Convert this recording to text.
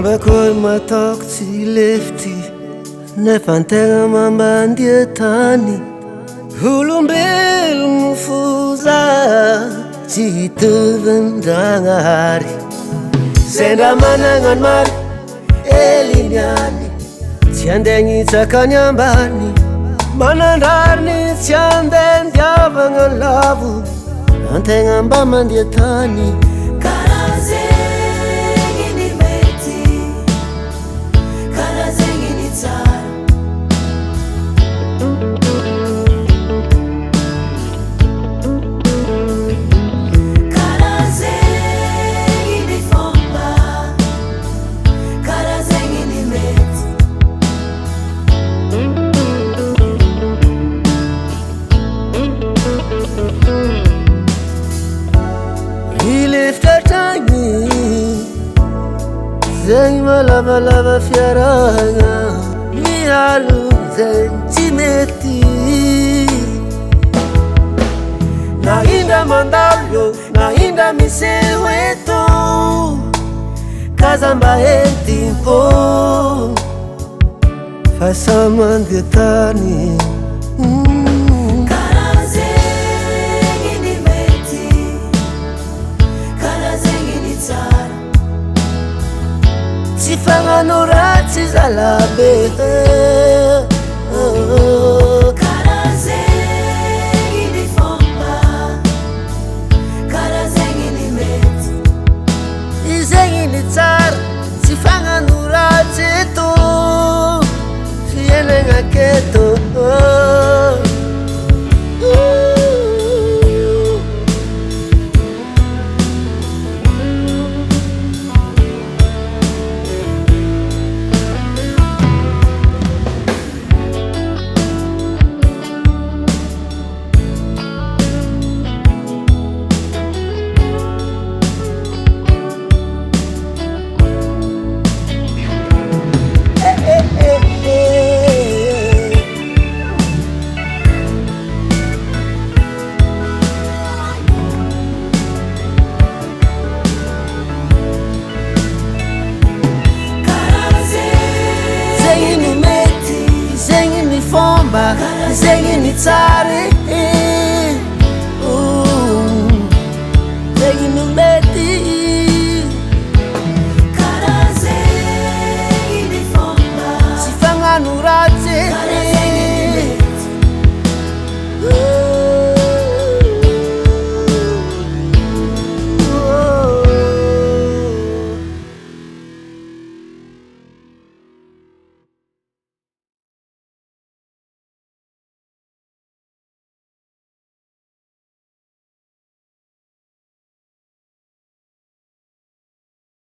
Ambakory mataoko tsy lefitry nefa an-tegna mamandia tany. Olombelogno foza tsy hitovin-dragnahary. Sendra managna ny mary eliniany tsy andeha nitsakany ambany. Manandrariny tsy andeha ndiavagna lavo an-tegna mba mandia tany. Zegny malavalava fiarahagna mialo zegny tsy mety. Na indra mandalo na indra miseho eto kaza mba entim-pô fa sa mandia tany. Tsy fagnano ratsy zalabe karaha zegny ny fomba, karaha zegny ny mety. Izegny ny tsara tsy fagnano ratsy eto fiainagna aketo. Zegny ny tsara zegny no mety. Karaha zegny ny fomba, tsy fagnano ratsy.